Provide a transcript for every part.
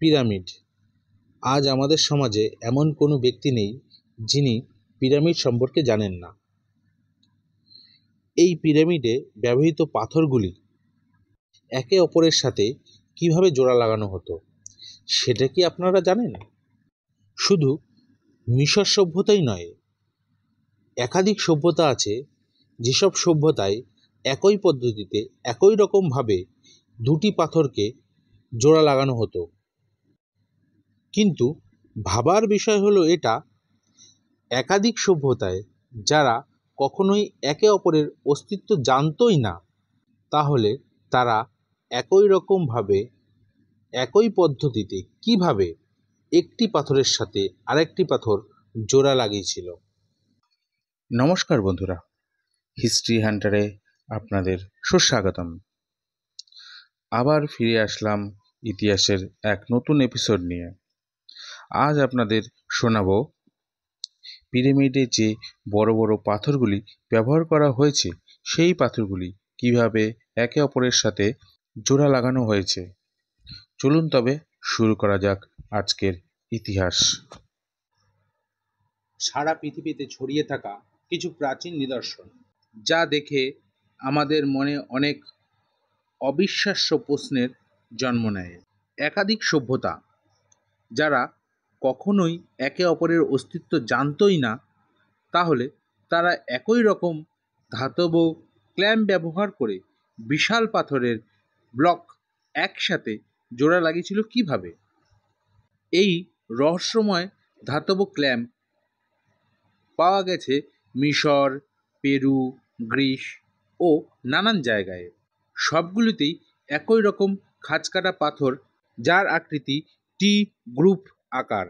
Pyramid. আজ আমাদের সমাজে এমন কোনো ব্যক্তি নেই যিনি পিরামিড সম্পর্কে জানেন না। এই পিরামিডে ব্যবহৃত পাথরগুলি একে অপরের সাথে কিভাবে জোড়া লাগানো হতো সেটা কি আপনারা জানেন? শুধু মিশর সভ্যতাই নয়, একাধিক সভ্যতা আছে যেসব সভ্যতায় একই পদ্ধতিতে একই রকমভাবে দুটি পাথরকে জোড়া লাগানো হতো। কিন্তু ভাবার বিষয় হলো এটা, একাধিক সভ্যতায় যারা কখনোই একে অপরের অস্তিত্ব জানতই না, তাহলে তারা একই রকমভাবে একই পদ্ধতিতে কিভাবে একটি পাথরের সাথে আরেকটি পাথর জোড়া লাগিয়েছিল। নমস্কার বন্ধুরা, হিস্ট্রি হান্টারে আপনাদের সুস্বাগতম। আবার ফিরে আসলাম ইতিহাসের এক নতুন এপিসোড নিয়ে। আজ আপনাদের শোনাবো পিরামিডে যে বড় বড় পাথরগুলি ব্যবহার করা হয়েছে সেই পাথরগুলি কিভাবে একে অপরের সাথে জোড়া লাগানো হয়েছে। চলুন তবে শুরু করা যাক আজকের ইতিহাস। সারা পৃথিবীতে ছড়িয়ে থাকা কিছু প্রাচীন নিদর্শন, যা দেখে আমাদের মনে অনেক অবিশ্বাস্য প্রশ্নের জন্ম নেয়। একাধিক সভ্যতা যারা কখনোই একে অপরের অস্তিত্ব জানতই না, তাহলে তারা একই রকম ধাতব ক্ল্যাম্প ব্যবহার করে বিশাল পাথরের ব্লক একসাথে জোড়া লাগিয়েছিল কিভাবে? এই রহস্যময় ধাতব ক্ল্যাম্প পাওয়া গেছে মিশর, পেরু, গ্রিস ও নানান জায়গায়। সবগুলিতেই একই রকম খাঁজকাটা পাথর, যার আকৃতি টি গ্রুপ আকার।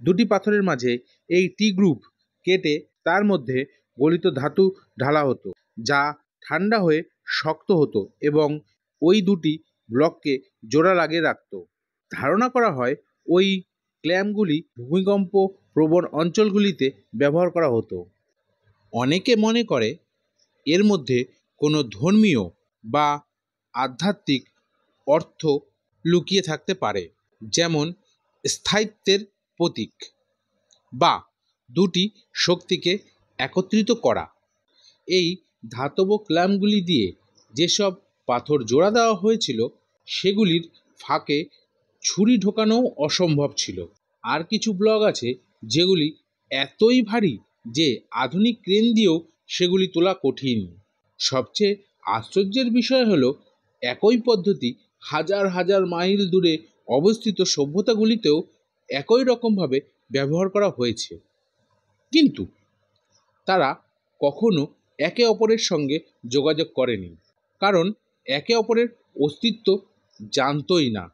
দুটি পাথরের মাঝে এই টি গ্রুপ কেটে তার মধ্যে গলিত ধাতু ঢালা হতো, যা ঠান্ডা হয়ে শক্ত হতো এবং ওই দুটি ব্লককে জোড়া লাগিয়ে রাখত। ধারণা করা হয় ওই ক্ল্যাম্পগুলি ভূমিকম্প প্রবণ অঞ্চলগুলিতে ব্যবহার করা হতো। অনেকে মনে করে এর মধ্যে কোনো ধর্মীয় বা আধ্যাত্মিক অর্থ লুকিয়ে থাকতে পারে, যেমন স্থায়িত্বের প্রতীক বা দুটি শক্তিকে একত্রিত করা। এই ধাতব ক্ল্যাম্পগুলি দিয়ে যেসব পাথর জোড়া দেওয়া হয়েছিল সেগুলির ফাঁকে ছুরি ঢোকানোও অসম্ভব ছিল। আর কিছু ব্লক আছে যেগুলি এতই ভারী যে আধুনিক ক্রেন দিয়েও সেগুলি তোলা কঠিন। সবচেয়ে আশ্চর্যের বিষয় হলো, একই পদ্ধতি হাজার হাজার মাইল দূরে অবস্থিত সভ্যতাগুলিতেও একই রকমভাবে ব্যবহার করা হয়েছে, কিন্তু তারা কখনো একে অপরের সঙ্গে যোগাযোগ করেনি, কারণ একে অপরের অস্তিত্ব জানতই না।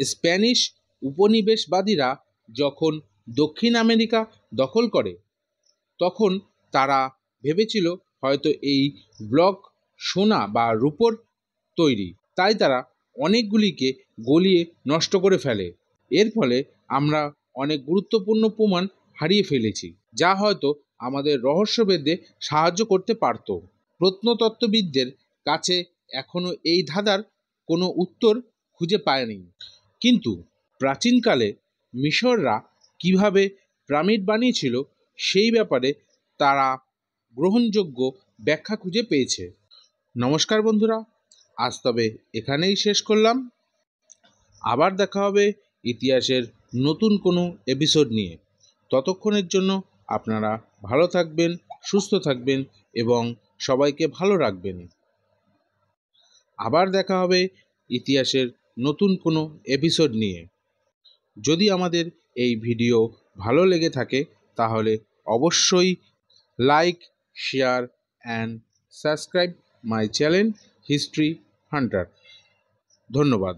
স্প্যানিশ উপনিবেশবাদীরা যখন দক্ষিণ আমেরিকা দখল করে, তখন তারা ভেবেছিল হয়তো এই ব্লক সোনা বা রূপোর তৈরি, তাই তারা অনেকগুলিকে গলিয়ে নষ্ট করে ফেলে। এর ফলে আমরা অনেক গুরুত্বপূর্ণ প্রমাণ হারিয়ে ফেলেছি, যা হয়তো আমাদের রহস্যভেদে সাহায্য করতে পারত। প্রত্নতত্ত্ববিদদের কাছে এখনও এই ধাঁধার কোনো উত্তর খুঁজে পায়নি, কিন্তু প্রাচীনকালে মিশররা কিভাবে পিরামিড বানিয়েছিল সেই ব্যাপারে তারা গ্রহণযোগ্য ব্যাখ্যা খুঁজে পেয়েছে। নমস্কার বন্ধুরা, আজ তবে এখানেই শেষ করলাম। আবার দেখা হবে ইতিহাসের নতুন কোনো এপিসোড নিয়ে। ততক্ষণের জন্য আপনারা ভালো থাকবেন, সুস্থ থাকবেন এবং সবাইকে ভালো রাখবেন। আবার দেখা হবে ইতিহাসের নতুন কোনো এপিসোড নিয়ে। যদি আমাদের এই ভিডিও ভালো লেগে থাকে তাহলে অবশ্যই like, share and subscribe my channel history Hunter. ধন্যবাদ।